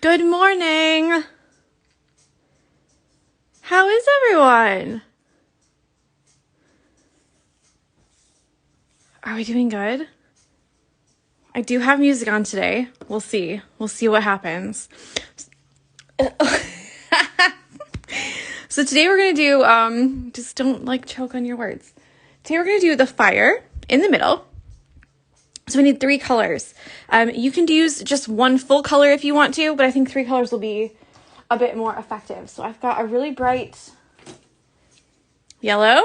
Good morning. How is everyone? Are we doing good? I do have music on today. We'll see. We'll see what happens. So today we're going to do, just don't choke on your words. Today we're going to do the fire in the middle. So we need 3 colors. You can use just one full color if you want to, but I think 3 colors will be a bit more effective. So I've got a really bright yellow.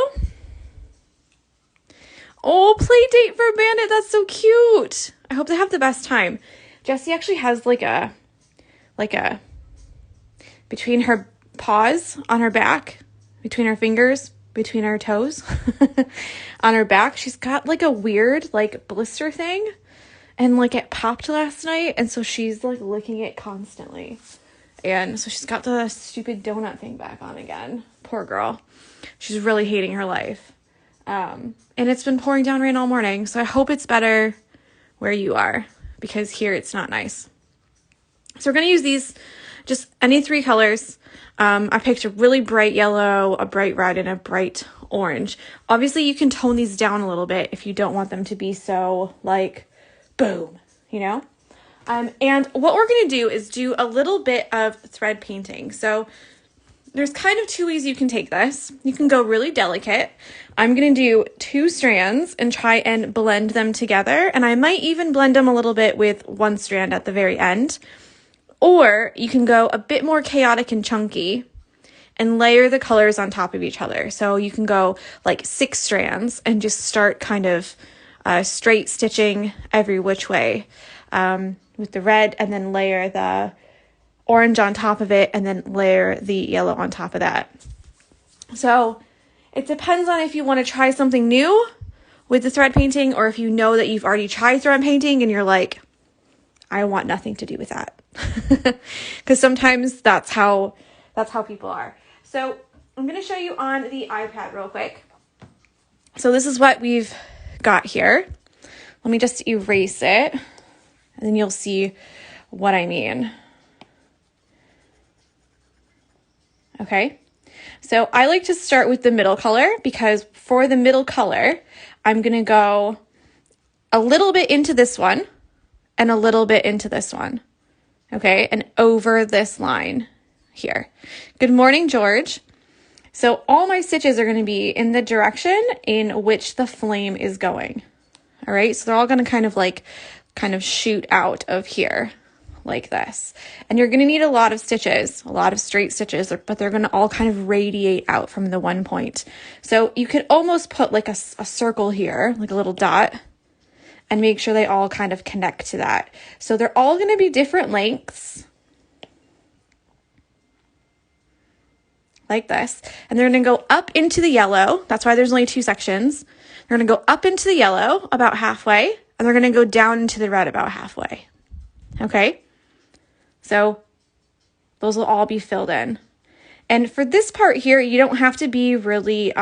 Oh, play date for Bandit. That's so cute. I hope they have the best time. Jessie actually has like a between her paws on her back, between her fingers, between her toes on her back, she's got like a weird blister thing, and it popped last night, and so she's licking it constantly, and so she's got the stupid donut thing back on again. Poor girl. She's really hating her life. And it's been pouring down rain all morning, so I hope it's better where you are, because here it's not nice. So we're going to use these, just any 3 colors. I picked a really bright yellow, a bright red, and a bright orange. Obviously, you can tone these down a little bit if you don't want them to be so, boom, And what we're going to do is do a little bit of thread painting. So there's kind of 2 ways you can take this. You can go really delicate. I'm going to do 2 strands and try and blend them together. And I might even blend them a little bit with 1 strand at the very end. Or you can go a bit more chaotic and chunky and layer the colors on top of each other. So you can go 6 strands and just start kind of straight stitching every which way with the red, and then layer the orange on top of it, and then layer the yellow on top of that. So it depends on if you want to try something new with the thread painting, or if you know that you've already tried thread painting and you're like, I want nothing to do with that. Because sometimes that's how people are. So I'm going to show you on the iPad real quick. So this is what we've got here. Let me just erase it, and then you'll see what I mean. Okay, so I like to start with the middle color, because for the middle color, I'm going to go a little bit into this one and a little bit into this one. Okay, and over this line here. Good morning, George. So all my stitches are going to be in the direction in which the flame is going. All right, so they're all going to kind of shoot out of here like this. And you're going to need a lot of stitches, a lot of straight stitches, but they're going to all kind of radiate out from the one point. So you could almost put a circle here, like a little dot, and make sure they all kind of connect to that. So they're all going to be different lengths, like this. And they're going to go up into the yellow. That's why there's only 2 sections. They're going to go up into the yellow about halfway, and they're going to go down into the red about halfway. Okay? So those will all be filled in. And for this part here, you don't have to be really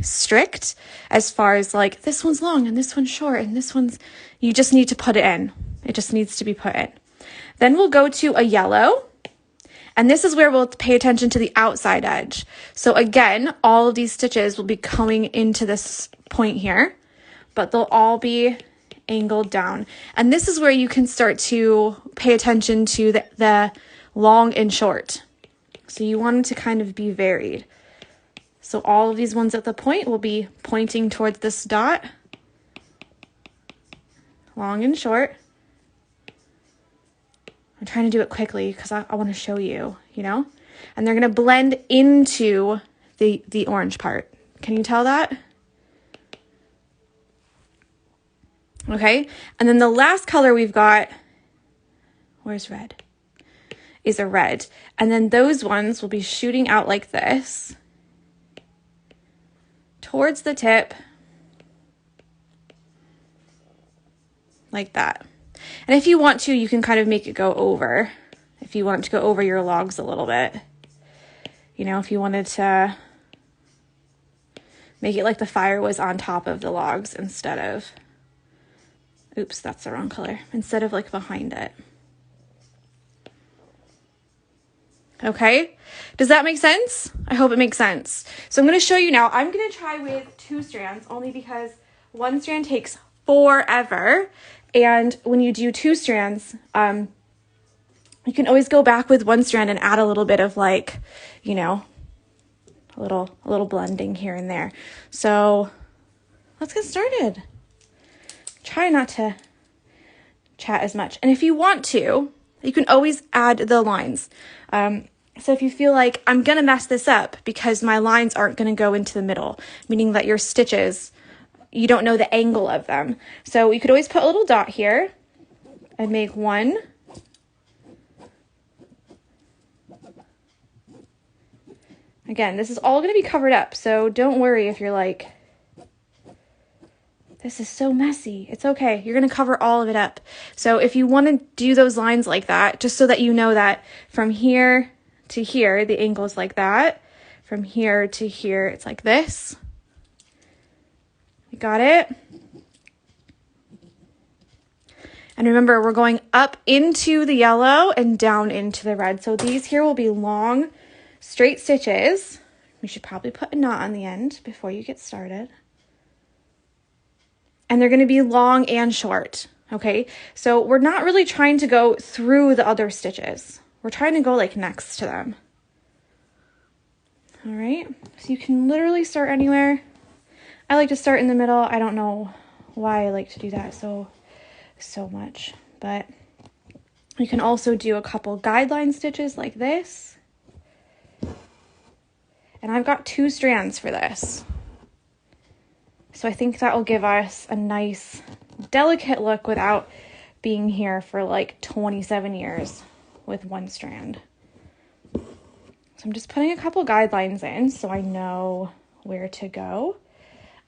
strict as far as this one's long and this one's short and this one's, you just need to put it in. It just needs to be put in. Then we'll go to a yellow, and this is where we'll pay attention to the outside edge. So again, all of these stitches will be coming into this point here, but they'll all be angled down. And this is where you can start to pay attention to the long and short. So you want them to kind of be varied. So all of these ones at the point will be pointing towards this dot, long and short. I'm trying to do it quickly because I want to show you, And they're going to blend into the orange part. Can you tell that? Okay. And then the last color we've got, where's red? Is a red. And then those ones will be shooting out like this towards the tip, like that. And if you want to, you can kind of make it go over. If you want to go over your logs a little bit, if you wanted to make it like the fire was on top of the logs instead of, oops, that's the wrong color, instead of behind it. Okay, does that make sense? I hope it makes sense. So I'm going to show you now. I'm going to try with 2 strands only because 1 strand takes forever. And when you do 2 strands, you can always go back with 1 strand and add a little bit of like, you know, a little blending here and there. So let's get started. Try not to chat as much. And if you want to, you can always add the lines. So if you feel like I'm going to mess this up because my lines aren't going to go into the middle, meaning that your stitches, you don't know the angle of them. So you could always put a little dot here and make 1. Again, this is all going to be covered up, so don't worry if you're like, this is so messy. It's okay. You're going to cover all of it up. So if you want to do those lines like that, just so that you know that from here to here, the angle is like that. From here to here, it's like this. You got it? And remember, we're going up into the yellow and down into the red. So these here will be long, straight stitches. We should probably put a knot on the end before you get started. And they're going to be long and short, okay? So we're not really trying to go through the other stitches. We're trying to go like next to them. All right, so you can literally start anywhere. I like to start in the middle. I don't know why I like to do that so much, but you can also do a couple guideline stitches like this. And I've got 2 strands for this. So I think that will give us a nice, delicate look without being here for like 27 years with 1 strand. So I'm just putting a couple guidelines in so I know where to go.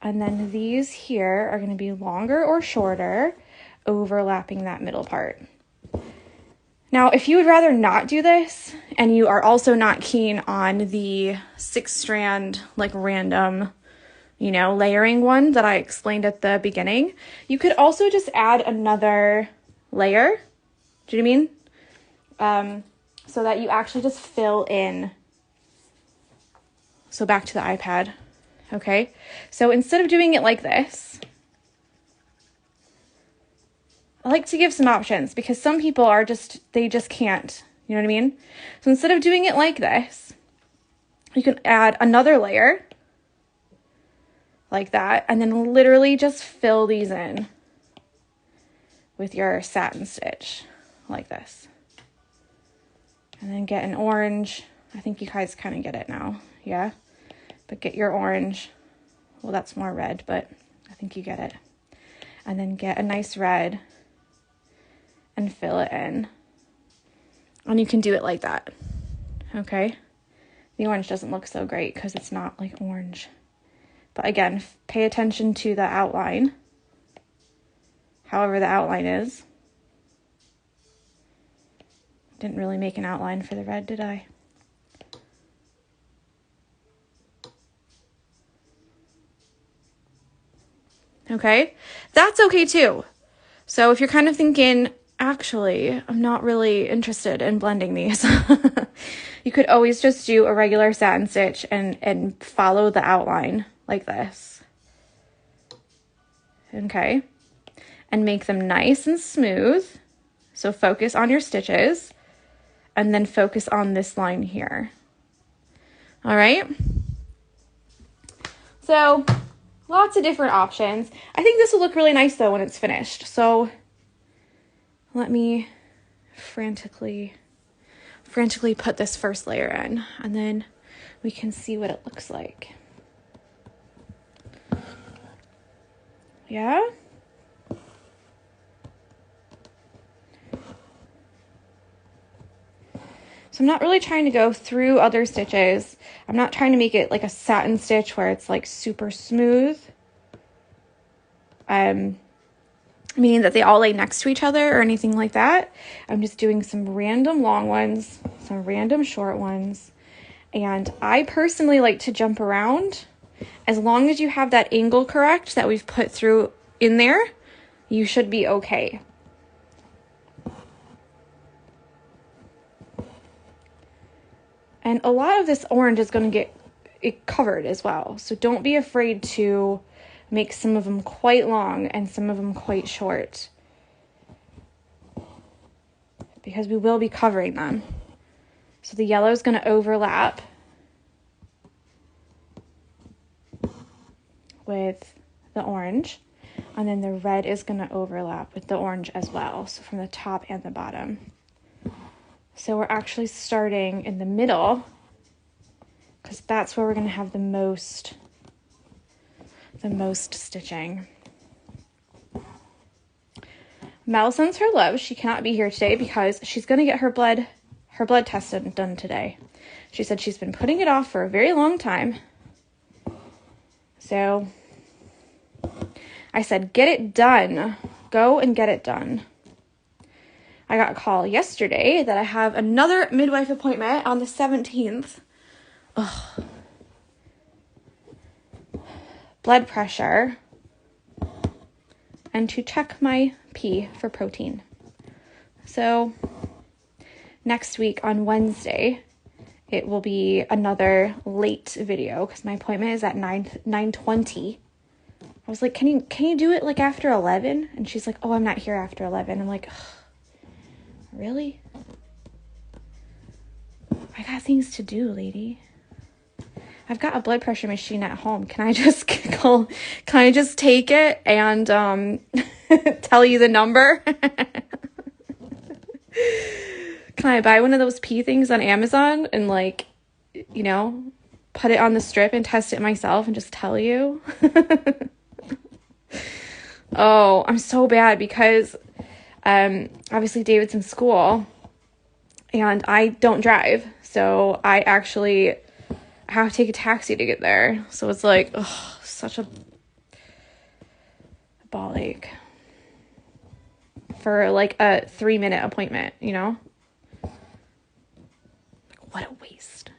And then these here are going to be longer or shorter, overlapping that middle part. Now, if you would rather not do this, and you are also not keen on the 6 strand, like random, you know, layering one that I explained at the beginning, you could also just add another layer. Do you know what I mean? So that you actually just fill in. So back to the iPad. Okay. So instead of doing it like this, I like to give some options because some people are they just can't. You know what I mean? So instead of doing it like this, you can add another layer like that, and then literally just fill these in with your satin stitch like this. And then get an orange. I think you guys kind of get it now. Yeah. But get your orange. Well, that's more red, but I think you get it. And then get a nice red and fill it in. And you can do it like that. Okay. The orange doesn't look so great because it's not like orange. But again, pay attention to the outline. However the outline is. Didn't really make an outline for the red, did I? Okay, that's okay too. So if you're kind of thinking, actually, I'm not really interested in blending these, you could always just do a regular satin stitch and follow the outline like this. Okay, and make them nice and smooth. So focus on your stitches and then focus on this line here. All right. So lots of different options. I think this will look really nice though when it's finished. So let me frantically put this first layer in, and then we can see what it looks like. Yeah? So I'm not really trying to go through other stitches. I'm not trying to make it like a satin stitch where it's like super smooth. Meaning that they all lay next to each other or anything like that. I'm just doing some random long ones, some random short ones. And I personally like to jump around. As long as you have that angle correct that we've put through in there, you should be okay. And a lot of this orange is going to get it covered as well. So don't be afraid to make some of them quite long and some of them quite short, because we will be covering them. So the yellow is going to overlap with the orange, and then the red is going to overlap with the orange as well. So from the top and the bottom. So we're actually starting in the middle, because that's where we're going to have the most stitching. Mel sends her love. She cannot be here today because she's going to get her blood test done today. She said she's been putting it off for a very long time. So I said, get it done. Go and get it done. I got a call yesterday that I have another midwife appointment on the 17th. Ugh. Blood pressure, and to check my pee for protein. So next week on Wednesday, it will be another late video because my appointment is at 9:20. I was like, can you do it like after 11? And she's like, oh, I'm not here after 11. I'm like, really? I got things to do, lady. I've got a blood pressure machine at home. Can I just take it and tell you the number? Can I buy one of those pee things on Amazon and put it on the strip and test it myself and just tell you? Oh, I'm so bad because obviously David's in school and I don't drive. So I have to take a taxi to get there. So it's like, such a ball ache for like a 3-minute appointment, What a waste.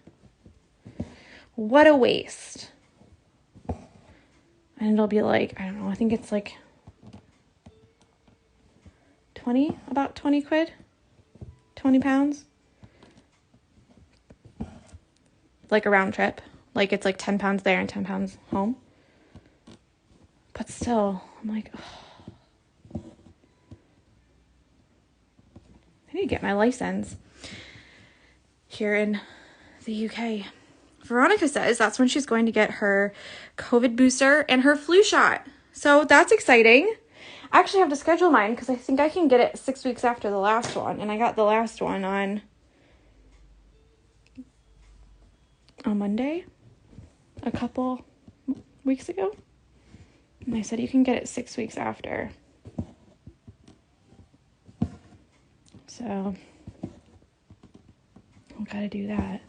What a waste. And it'll be like, I don't know, I think it's like about 20 quid, 20 pounds. Like a round trip. Like it's like 10 pounds there and 10 pounds home. But still, I'm like, I need to get my license here in the UK. Veronica says that's when she's going to get her COVID booster and her flu shot. So that's exciting. I actually have to schedule mine because I think I can get it 6 weeks after the last one. And I got the last one on Monday, a couple weeks ago. And they said you can get it 6 weeks after. So I've got to do that.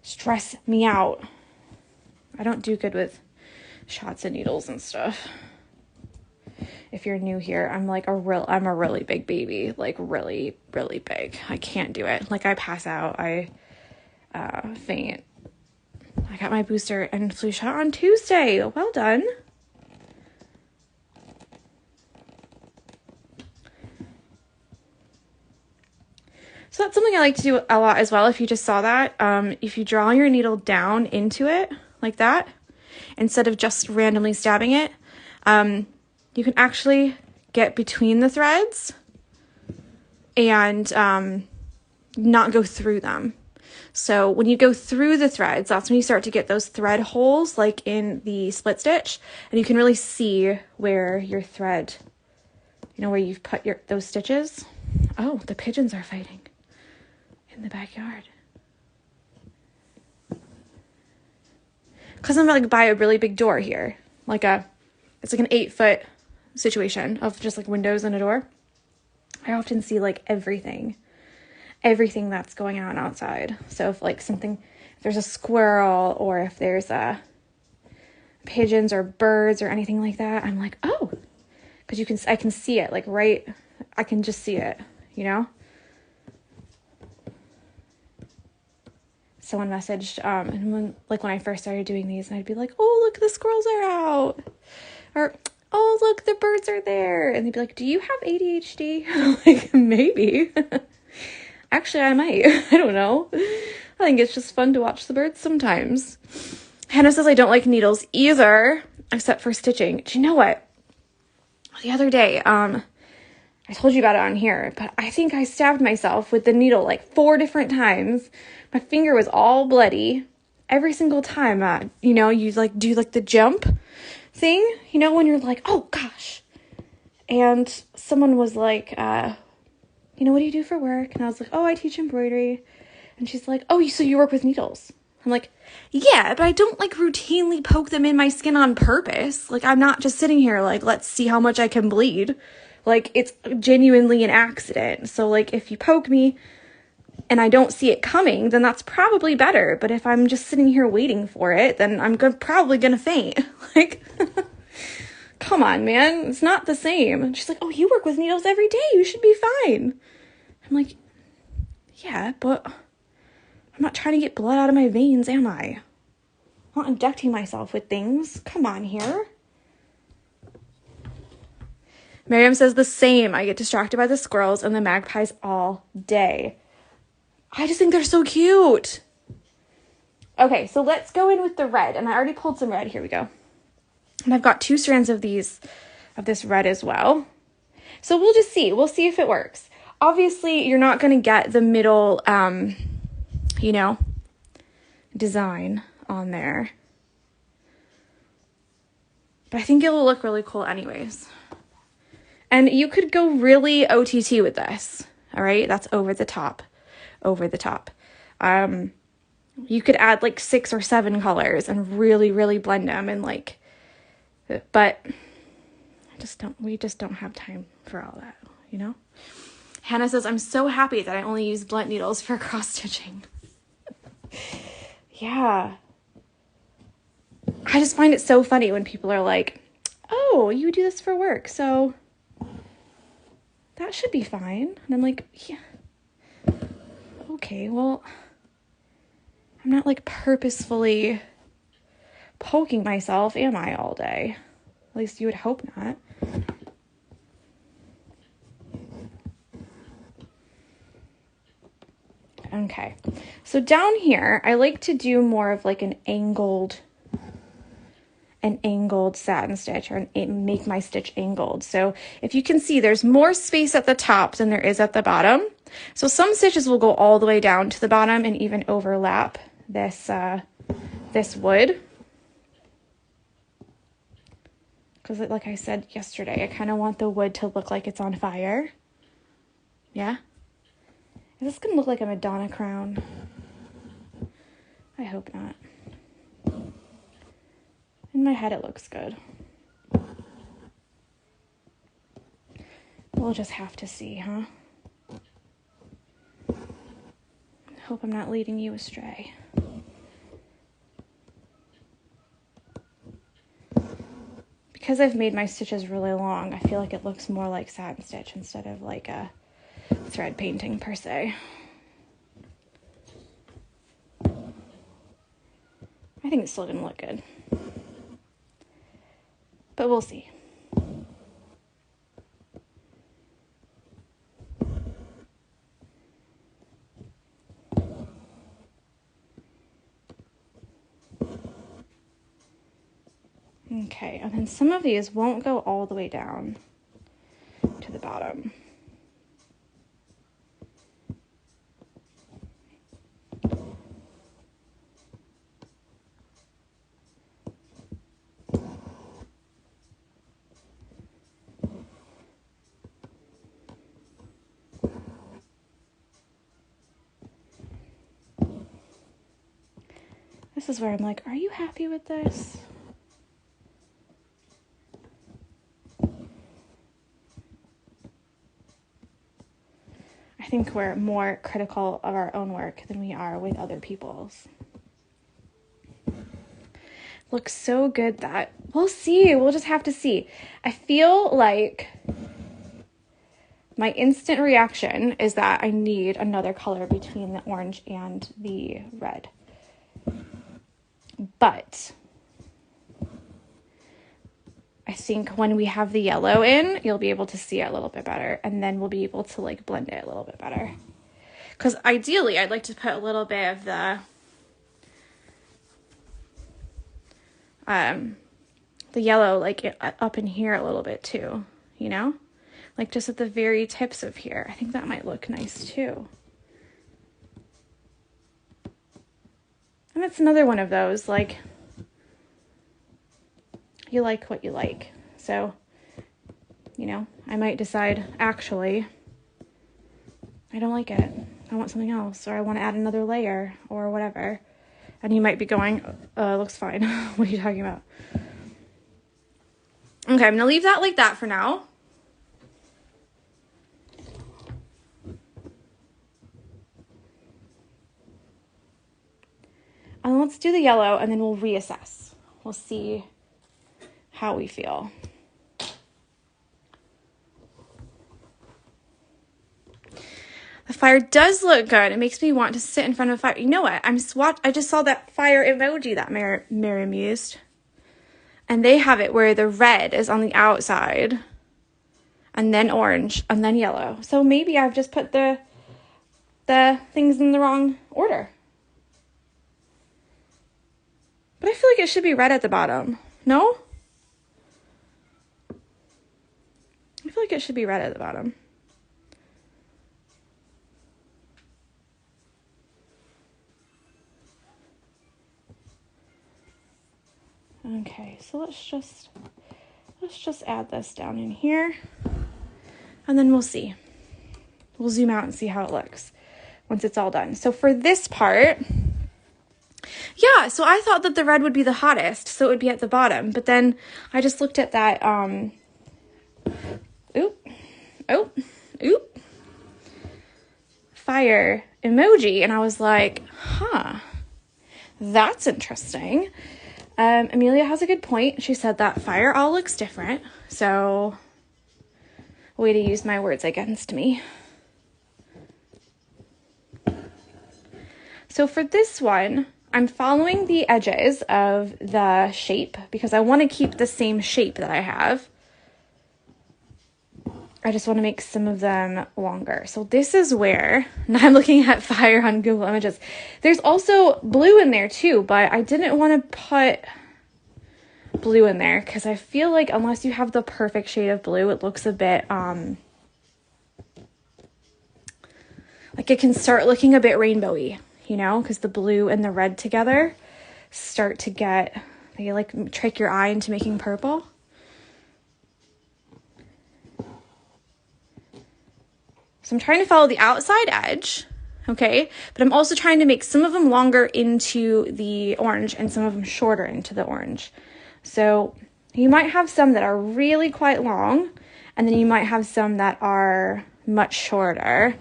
Stress me out. I don't do good with shots and needles and stuff. If you're new here, I'm a really big baby, like really, really big. I can't do it. Like I pass out. I faint. I got my booster and flu shot on Tuesday. Well done. So that's something I like to do a lot as well. If you just saw that, if you draw your needle down into it like that, instead of just randomly stabbing it, you can actually get between the threads and not go through them. So when you go through the threads, that's when you start to get those thread holes like in the split stitch, and you can really see where your thread, where you've put those stitches. Oh, the pigeons are fighting in the backyard. Because I'm like by a really big door here. It's like an 8-foot situation of just like windows and a door. I often see like everything that's going on outside. So if there's a squirrel or if there's pigeons or birds or anything like that, I'm like, oh, because I can see it I can just see it, Someone messaged, and when I first started doing these, and I'd be like, oh, look, the squirrels are out. Or, oh, look, the birds are there. And they'd be like, do you have ADHD? I'm like, maybe. Actually, I might. I don't know. I think it's just fun to watch the birds sometimes. Hannah says I don't like needles either, except for stitching. Do you know what? The other day, I told you about it on here, but I think I stabbed myself with the needle like 4 different times. My finger was all bloody every single time. You like do like the jump thing, when you're like, oh gosh. And someone was like, what do you do for work? And I was like, oh, I teach embroidery. And she's like, oh, so you work with needles? I'm like, yeah, but I don't like routinely poke them in my skin on purpose. Like, I'm not just sitting here like, let's see how much I can bleed. Like, it's genuinely an accident. So like, if you poke me and I don't see it coming, then that's probably better. But if I'm just sitting here waiting for it, then I'm probably gonna faint. Like, come on, man. It's not the same. And she's like, oh, you work with needles every day. You should be fine. I'm like, yeah, but I'm not trying to get blood out of my veins, am I? I'm not injecting myself with things. Come on here. Miriam says the same. I get distracted by the squirrels and the magpies all day. I just think they're so cute. Okay, so let's go in with the red. And I already pulled some red. Here we go. And I've got 2 strands of this red as well. So we'll just see. We'll see if it works. Obviously, you're not going to get the middle, design on there. But I think it'll look really cool anyways. And you could go really OTT with this. All right, that's over the top. Over the top. You could add like 6 or 7 colors and really, really blend them and like, but we just don't have time for all that, Hannah says, I'm so happy that I only use blunt needles for cross stitching. Yeah. I just find it so funny when people are like, oh, you do this for work, so that should be fine. And I'm like, yeah. Okay, well, I'm not like purposefully poking myself, am I, all day? At least you would hope not. Okay, so down here, I like to do more of like an angled satin stitch, or make my stitch angled. So if you can see, there's more space at the top than there is at the bottom. So some stitches will go all the way down to the bottom and even overlap this wood. Because like I said yesterday, I kind of want the wood to look like it's on fire. Yeah? Is this going to look like a Madonna crown? I hope not. In my head, it looks good. We'll just have to see, huh? Hope I'm not leading you astray. Because I've made my stitches really long, I feel like it looks more like satin stitch instead of like a thread painting per se. I think it's still gonna look good. But we'll see. Okay, and then some of these won't go all the way down to the bottom. This is where I'm like, are you happy with this? I think we're more critical of our own work than we are with other people's. Looks so good that we'll see. We'll just have to see. I feel like my instant reaction is that I need another color between the orange and the red. But I think when we have the yellow in, you'll be able to see it a little bit better. And then we'll be able to like blend it a little bit better. Because ideally, I'd like to put a little bit of the yellow, like, up in here a little bit too, you know? Like, just at the very tips of here. I think that might look nice too. And it's another one of those, like, you like what you like. So, you know, I might decide, actually, I don't like it. I want something else, or I want to add another layer, or whatever. And you might be going, looks fine. What are you talking about? Okay, I'm going to leave that like that for now. And let's do the yellow, and then we'll reassess. We'll see how we feel. The fire does look good. It makes me want to sit in front of a fire. You know what? I just saw that fire emoji that Miriam used. And they have it where the red is on the outside, and then orange, and then yellow. So maybe I've just put the things in the wrong order. But I feel like it should be red at the bottom. No? I feel like it should be red at the bottom. Okay, so let's just add this down in here, and then we'll see. We'll zoom out and see how it looks once it's all done. So for this part, yeah, so I thought that the red would be the hottest, so it would be at the bottom, but then I just looked at that, fire emoji, and I was like, that's interesting. Amelia has a good point. She said that fire all looks different. So, way to use my words against me. So for this one, I'm following the edges of the shape because I want to keep the same shape that I have. I just want to make some of them longer. So this is where, now I'm looking at fire on Google Images. There's also blue in there too, but I didn't want to put blue in there because I feel like unless you have the perfect shade of blue, it looks a bit, like it can start looking a bit rainbowy, you know, because the blue and the red together start to get, they like trick your eye into making purple. So I'm trying to follow the outside edge, okay? But I'm also trying to make some of them longer into the orange and some of them shorter into the orange. So you might have some that are really quite long, and then you might have some that are much shorter.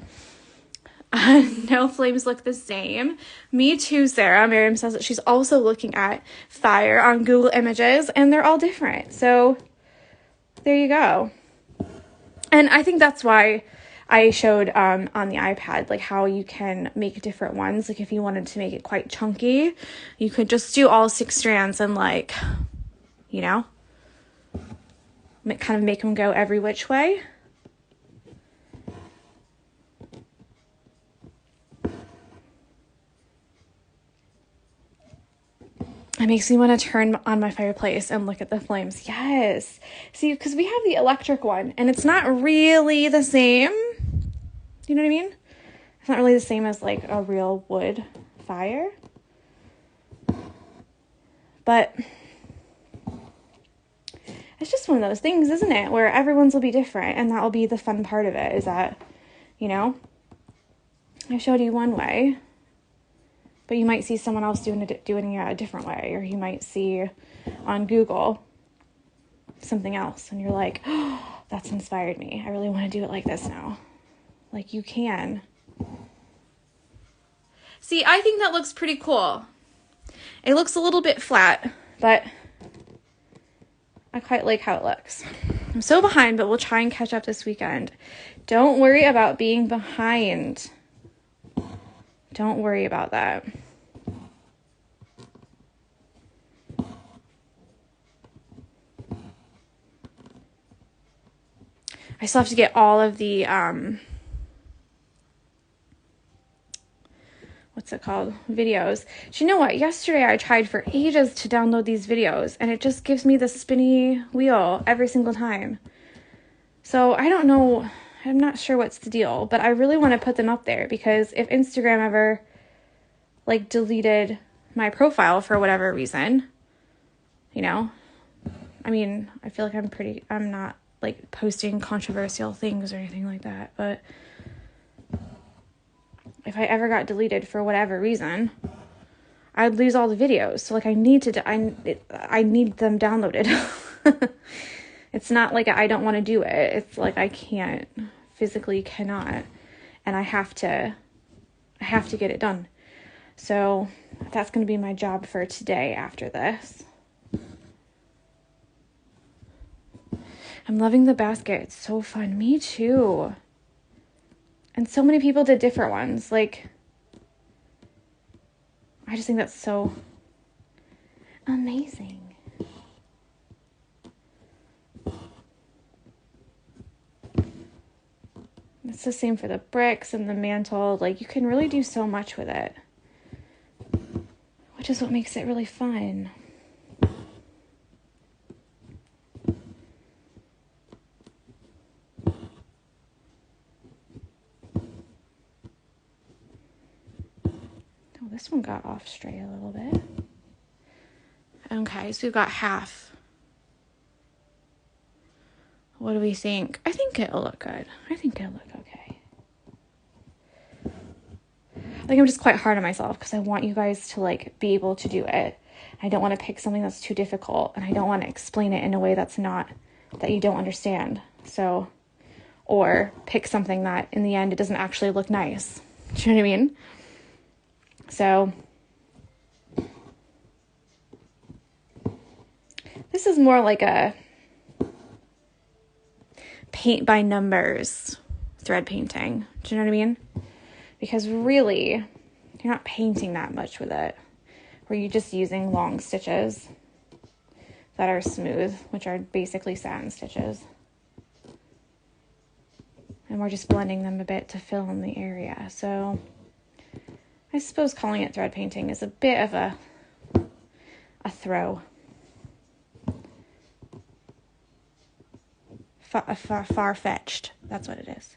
No flames look the same. Me too, Sarah. Miriam says that she's also looking at fire on Google Images, and they're all different. So there you go. And I think that's why I showed on the iPad, like how you can make different ones. Like if you wanted to make it quite chunky, you could just do all 6 strands and like, you know, kind of make them go every which way. It makes me want to turn on my fireplace and look at the flames. Yes. See, because we have the electric one, and it's not really the same. You know what I mean? It's not really the same as like a real wood fire. But it's just one of those things, isn't it? Where everyone's will be different, and that will be the fun part of it, is that, you know, I showed you one way, but you might see someone else doing it a different way, or you might see on Google something else, and you're like, oh, that's inspired me. I really want to do it like this now. Like, you can. See, I think that looks pretty cool. It looks a little bit flat, but I quite like how it looks. I'm so behind, but we'll try and catch up this weekend. Don't worry about being behind. Don't worry about that. I still have to get all of the what's it called? Videos. Do you know what? Yesterday I tried for ages to download these videos, and it just gives me the spinny wheel every single time. So I don't know. I'm not sure what's the deal, but I really want to put them up there, because if Instagram ever like deleted my profile for whatever reason, you know, I mean, I feel like I'm not like posting controversial things or anything like that, but if I ever got deleted for whatever reason, I'd lose all the videos. So like I need them downloaded. It's not like I don't want to do it. It's like I physically cannot, and I have to get it done. So that's going to be my job for today after this. I'm loving the basket. It's so fun. Me too. And so many people did different ones. Like, I just think that's so amazing. It's the same for the bricks and the mantle. Like, you can really do so much with it, which is what makes it really fun. Oh, this one got off stray a little bit. Okay, so we've got half. What do we think? I think it'll look good. I think it'll look okay. I think I'm just quite hard on myself because I want you guys to like be able to do it. I don't want to pick something that's too difficult, and I don't want to explain it in a way that you don't understand. So, or pick something that in the end it doesn't actually look nice. Do you know what I mean? So this is more like a paint by numbers thread painting. Do you know what I mean? Because really, you're not painting that much with it. Where you're just using long stitches that are smooth, which are basically satin stitches. And we're just blending them a bit to fill in the area. So I suppose calling it thread painting is a bit of a throw. Far-fetched. That's what it is.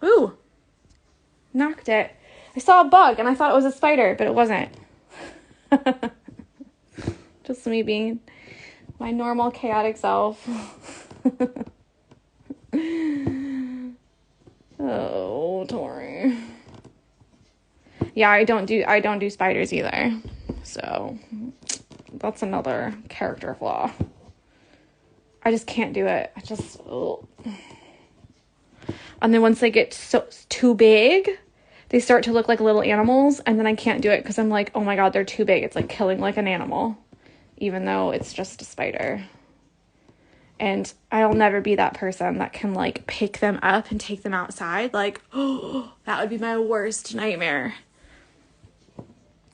Ooh, knocked it. I saw a bug and I thought it was a spider, but it wasn't. Just me being my normal chaotic self. Oh, Tori. Yeah, I don't do spiders either. So that's another character flaw. I just can't do it. And then once they get too big, they start to look like little animals, and then I can't do it because I'm like, oh my god, they're too big. It's like killing like an animal, even though it's just a spider. And I'll never be that person that can like pick them up and take them outside. Like, oh, that would be my worst nightmare.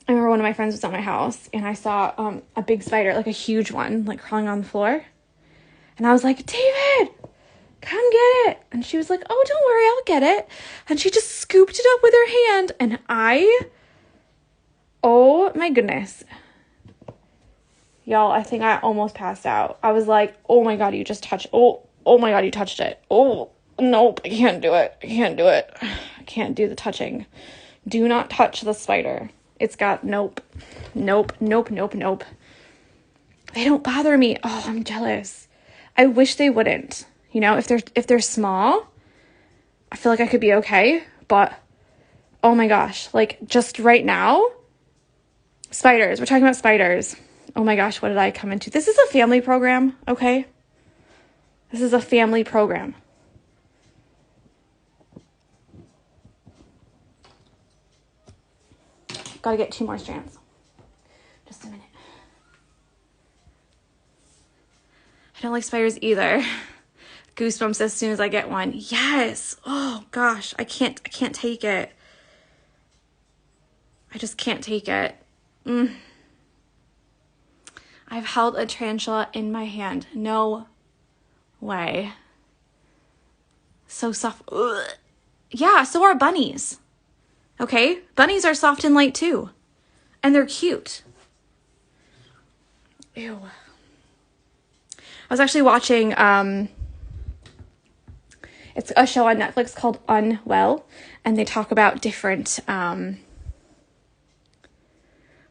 I remember one of my friends was at my house and I saw a big spider, like a huge one, like crawling on the floor. And I was like, David, come get it. And she was like, oh, don't worry, I'll get it. And she just scooped it up with her hand. And oh my goodness. Y'all, I think I almost passed out. I was like, oh my god, you just touched, oh my god, you touched it. Oh, nope, I can't do it. I can't do the touching. Do not touch the spider. It's got nope. They don't bother me. Oh, I'm jealous. I wish they wouldn't. You know, if they're small, I feel like I could be okay. But oh my gosh, like just right now, spiders. We're talking about spiders. Oh my gosh, what did I come into? This is a family program, okay? This is a family program. Gotta get 2 more strands. Just a minute. I don't like spiders either. Goosebumps as soon as I get one. Yes. Oh gosh, I can't take it. I just can't take it. I've held a tarantula in my hand. No way. So soft. Ugh. Yeah, so are bunnies. Okay? Bunnies are soft and light too. And they're cute. Ew. I was actually watching, it's a show on Netflix called Unwell, and they talk about different,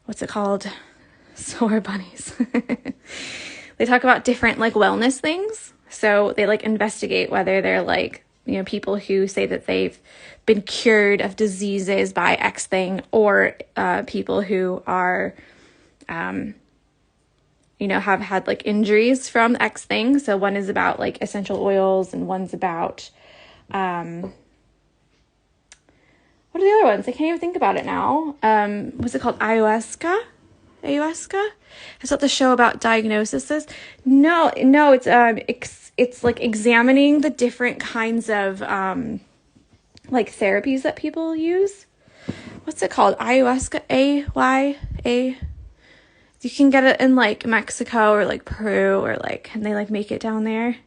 what's it called? So are bunnies. They talk about different, like, wellness things. So they, like, investigate whether they're, like, you know, people who say that they've been cured of diseases by X thing, or people who are, you know, have had, like, injuries from X thing. So one is about, like, essential oils, and one's about, what are the other ones? I can't even think about it now. What's it called? Ayahuasca? Is that the show about diagnoses? No, it's like examining the different kinds of, like, therapies that people use. What's it called? Ayahuasca? A-Y-A. You can get it in, like, Mexico or, like, Peru, or, like, and they, like, make it down there,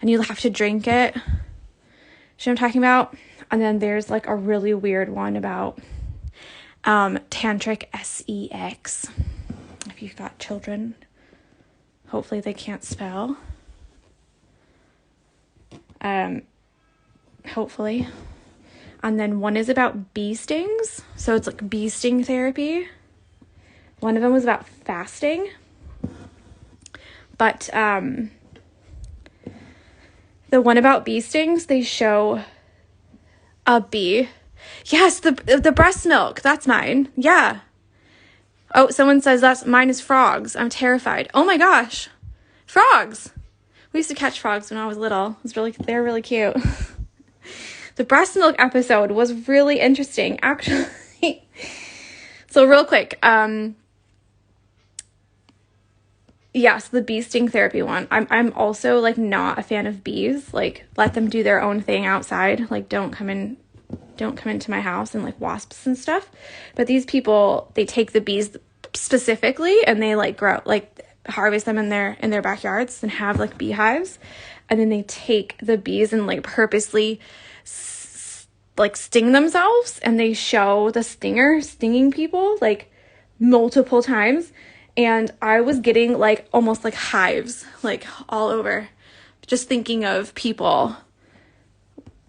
and you have to drink it. You know what I'm talking about? And then there's, like, a really weird one about tantric sex. If you've got children, hopefully they can't spell. Hopefully. And then one is about bee stings. So it's like bee sting therapy. One of them was about fasting. But the one about bee stings, they show a bee. Yes, the breast milk. That's mine. Yeah. Oh, someone says mine is frogs. I'm terrified. Oh my gosh. Frogs. We used to catch frogs when I was little. They're really cute. The breast milk episode was really interesting, actually. So real quick, yes, the bee sting therapy one. I'm also, like, not a fan of bees. Like, let them do their own thing outside. Like, don't come into my house, and, like, wasps and stuff. But these people, they take the bees specifically, and they, like, harvest them in their backyards and have, like, beehives. And then they take the bees and, like, purposely sting themselves, and they show the stinger stinging people, like, multiple times. And I was getting, like, almost, like, hives, like, all over, just thinking of people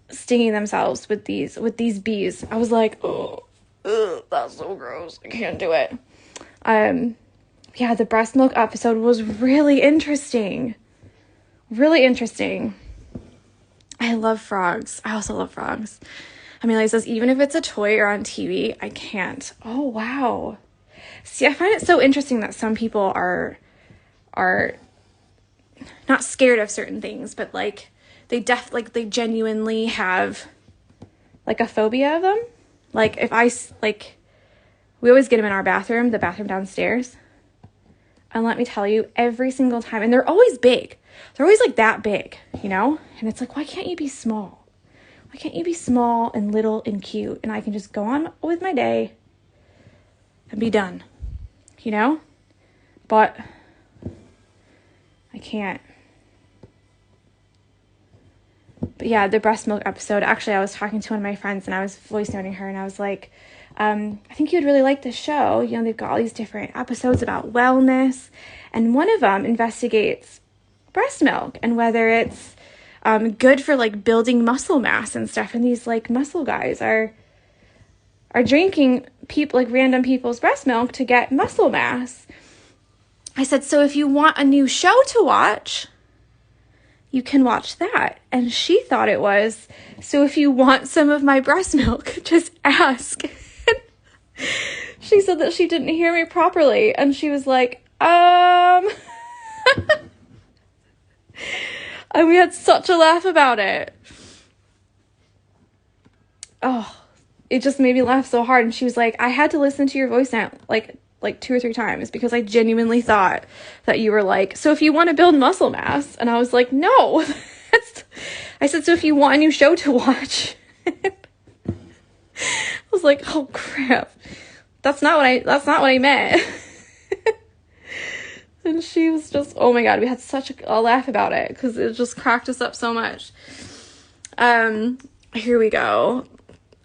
stinging themselves with these bees. I was like, oh, that's so gross. I can't do it. Yeah, the breast milk episode was really interesting. Really interesting. I love frogs. I also love frogs. Amelia says, even if it's a toy or on TV, I can't. Oh, wow. See, I find it so interesting that some people are not scared of certain things, but, like, they genuinely have, like, a phobia of them. Like, we always get them in our bathroom, the bathroom downstairs. And let me tell you, every single time, and they're always big. They're always, like, that big, you know? And it's like, why can't you be small? Why can't you be small and little and cute? And I can just go on with my day and be done, you know? But I can't. But yeah, the breast milk episode, actually, I was talking to one of my friends, and I was voice noting her, and I was like, I think you'd really like this show. You know, they've got all these different episodes about wellness, and one of them investigates breast milk and whether it's good for, like, building muscle mass and stuff. And these, like, muscle guys are drinking random people's breast milk to get muscle mass. I said, so if you want a new show to watch, you can watch that. And she thought it was, so if you want some of my breast milk, just ask. She said that she didn't hear me properly, and she was like, and we had such a laugh about it. Oh, it just made me laugh so hard. And she was like, I had to listen to your voice now, like 2 or 3 times, because I genuinely thought that you were like, so if you want to build muscle mass. And I was like, no. I said, so if you want a new show to watch. I was like, oh crap. That's not what I meant. And And she was just, oh my God, we had such a laugh about it because it just cracked us up so much. Here we go.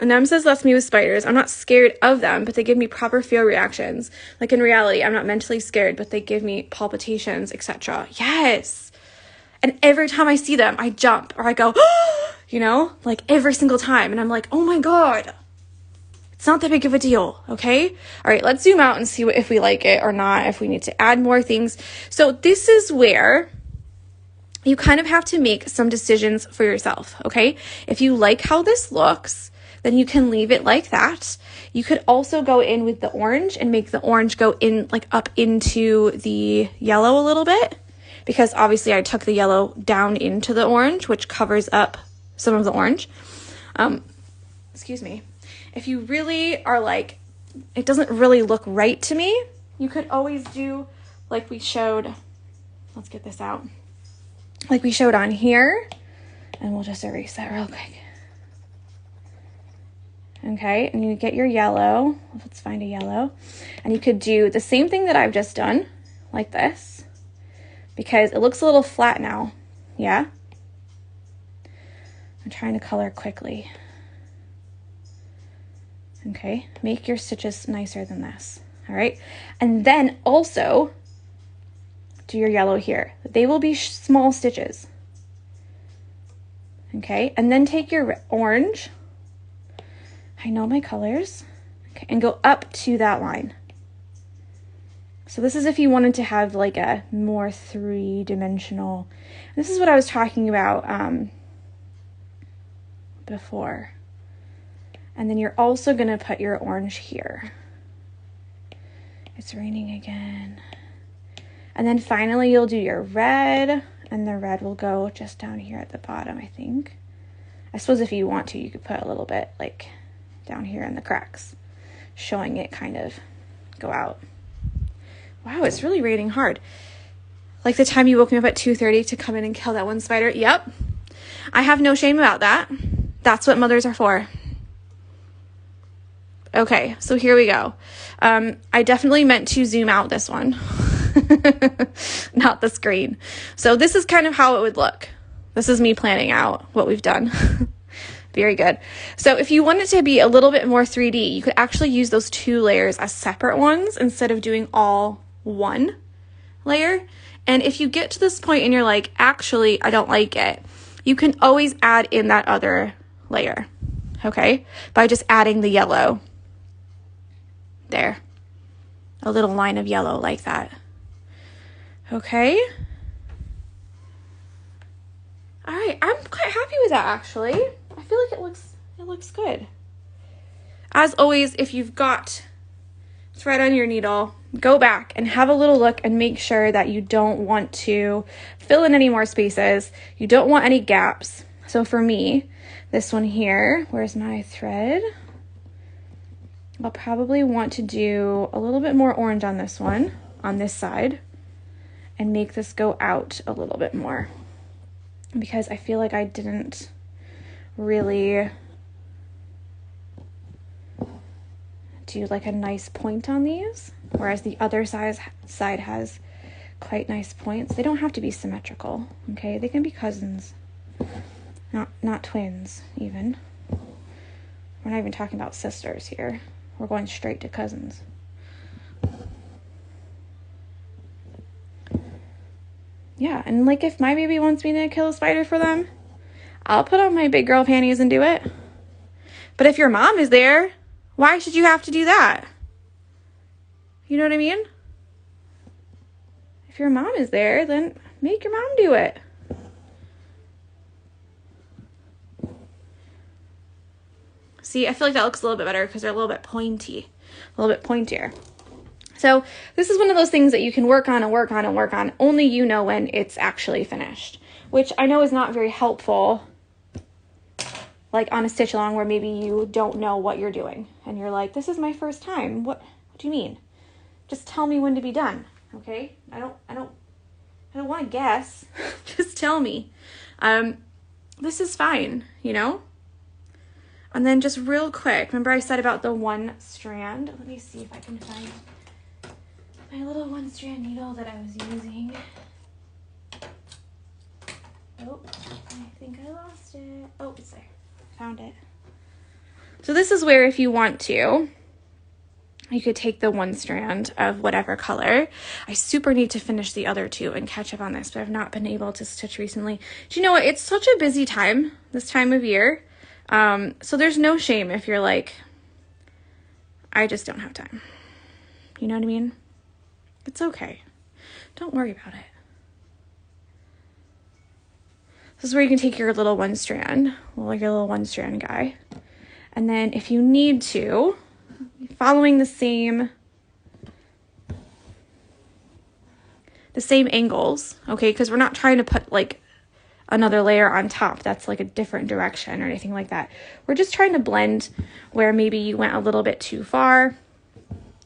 Nemesis left me with spiders. I'm not scared of them, but they give me proper fear reactions. Like in reality, I'm not mentally scared, but they give me palpitations, etc. Yes. And every time I see them, I jump or I go, you know, like every single time. And I'm like, oh my God, it's not that big of a deal. Okay. All right. Let's zoom out and see if we like it or not, if we need to add more things. So this is where you kind of have to make some decisions for yourself. Okay. If you like how this looks, then you can leave it like that. You could also go in with the orange and make the orange go in like up into the yellow a little bit, because obviously I took the yellow down into the orange, which covers up some of the orange. Excuse me. If you really are like, it doesn't really look right to me, you could always do like we showed. Let's get this out. Like we showed on here, and we'll just erase that real quick. Okay, and you get your yellow. Let's find a yellow. And you could do the same thing that I've just done, like this, because it looks a little flat now. Yeah? I'm trying to color quickly. Okay, make your stitches nicer than this. All right, and then also do your yellow here. They will be small stitches. Okay, and then take your orange. I know my colors. Okay, and go up to that line. So this is if you wanted to have like a more three-dimensional. This is what I was talking about before. And then you're also going to put your orange here. It's raining again. And then finally you'll do your red, and the red will go just down here at the bottom, I think. I suppose if you want to, you could put a little bit like down here in the cracks, showing it kind of go out. Wow, it's really raining hard. Like the time you woke me up at 2:30 to come in and kill that one spider. Yep. I have no shame about that. That's what mothers are for. Okay, so here we go. I definitely meant to zoom out this one, not the screen. So this is kind of how it would look. This is me planning out what we've done. Very good. So if you want it to be a little bit more 3D, you could actually use those two layers as separate ones instead of doing all one layer. And if you get to this point and you're like, actually, I don't like it, you can always add in that other layer, okay? By just adding the yellow. There. A little line of yellow like that. Okay? All right, I'm quite happy with that actually. I feel like it looks good. As always, if you've got thread on your needle, go back and have a little look and make sure that you don't want to fill in any more spaces. You don't want any gaps. So for me, this one here, where's my thread? I'll probably want to do a little bit more orange on this one, on this side, and make this go out a little bit more, because I feel like I didn't really do like a nice point on these, whereas the other side has quite nice points. They don't have to be symmetrical, okay? They can be cousins, not twins even. We're not even talking about sisters here. We're going straight to cousins. Yeah, and like if my baby wants me to kill a spider for them, I'll put on my big girl panties and do it. But if your mom is there, why should you have to do that? You know what I mean? If your mom is there, then make your mom do it. See, I feel like that looks a little bit better because they're a little bit pointy, a little bit pointier. So this is one of those things that you can work on and work on and work on. Only you know when it's actually finished, which I know is not very helpful, like on a stitch along where maybe you don't know what you're doing and you're like, this is my first time. What do you mean? Just tell me when to be done. Okay. I don't want to guess. Just tell me. This is fine, you know? And then just real quick, remember I said about the one strand? Let me see if I can find my little one strand needle that I was using. Oh, I think I lost it. Oh, it's there. Found it. So this is where, if you want to, you could take the one strand of whatever color. I super need to finish the other two and catch up on this, but I've not been able to stitch recently. Do you know what? It's such a busy time, this time of year. So there's no shame if you're like, I just don't have time. You know what I mean? It's okay. Don't worry about it. This is where you can take your little one strand, like your little one strand guy. And then if you need to, following the same angles, okay? Because we're not trying to put like another layer on top that's like a different direction or anything like that. We're just trying to blend where maybe you went a little bit too far,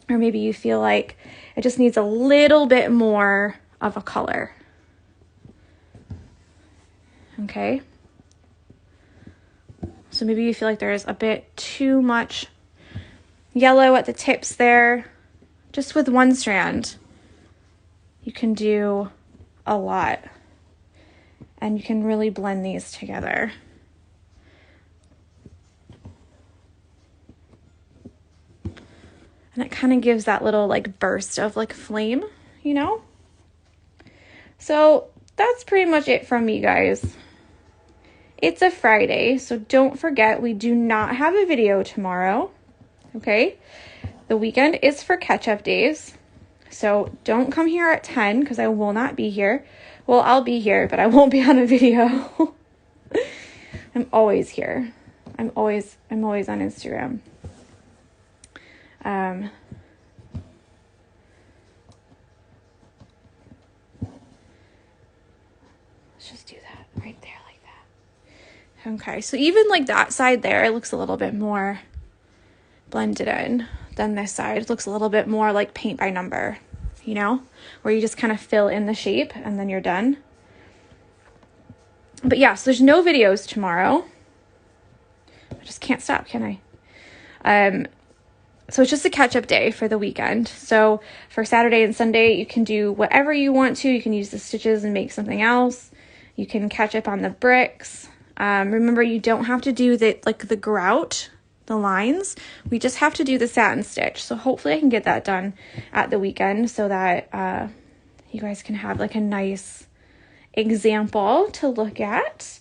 or maybe you feel like it just needs a little bit more of a color. Okay? So maybe you feel like there's a bit too much yellow at the tips there. Just with one strand, you can do a lot. And you can really blend these together. And it kind of gives that little like burst of like flame, you know? So that's pretty much it from me, guys. It's a Friday, so don't forget we do not have a video tomorrow, okay? The weekend is for catch-up days, so don't come here at 10 because I will not be here. Well, I'll be here, but I won't be on a video. I'm always here. I'm always on Instagram. Let's just do that right there like that. Okay, so even like that side there, it looks a little bit more blended in than this side. It looks a little bit more like paint by number, you know, where you just kind of fill in the shape and then you're done. But yeah, so there's no videos tomorrow. I just can't stop, can I? So it's just a catch-up day for the weekend. So for Saturday and Sunday, you can do whatever you want to. You can use the stitches and make something else. You can catch up on the bricks. Remember, you don't have to do the grout, the lines. We just have to do the satin stitch. So hopefully I can get that done at the weekend so that you guys can have like a nice example to look at.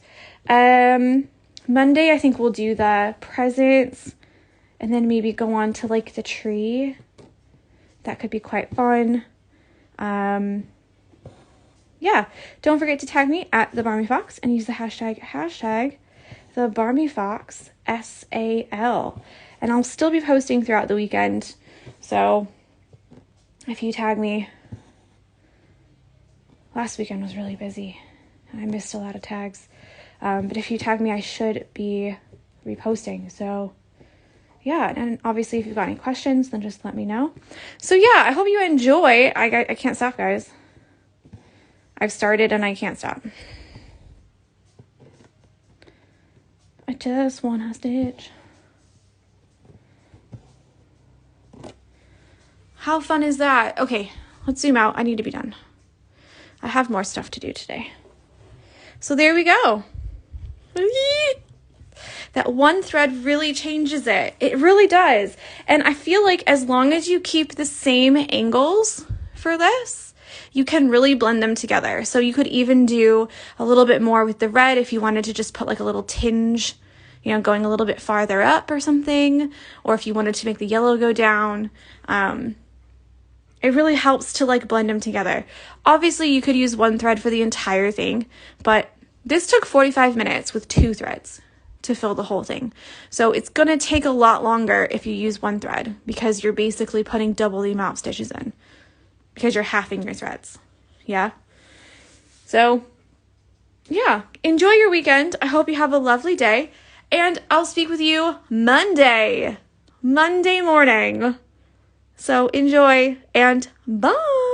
Monday, I think we'll do the presents and then maybe go on to like the tree. That could be quite fun. Yeah, don't forget to tag me at the Barmy Fox and use the hashtag the Barmy Fox SAL. And I'll still be posting throughout the weekend. So if you tag me, last weekend was really busy and I missed a lot of tags. But if you tag me, I should be reposting. So yeah, and obviously if you've got any questions, then just let me know. So yeah, I hope you enjoy. I can't stop, guys. I've started and I can't stop. I just want to stitch. How fun is that? Okay, let's zoom out. I need to be done. I have more stuff to do today. So there we go. That one thread really changes it. It really does. And I feel like as long as you keep the same angles for this, you can really blend them together. So you could even do a little bit more with the red if you wanted to just put like a little tinge, you know, going a little bit farther up or something, or if you wanted to make the yellow go down. It really helps to like blend them together. Obviously you could use one thread for the entire thing, but this took 45 minutes with 2 threads to fill the whole thing. So it's going to take a lot longer if you use one thread because you're basically putting double the amount of stitches in because you're halving your threads. Yeah. So yeah, enjoy your weekend. I hope you have a lovely day and I'll speak with you Monday morning. So enjoy and bye.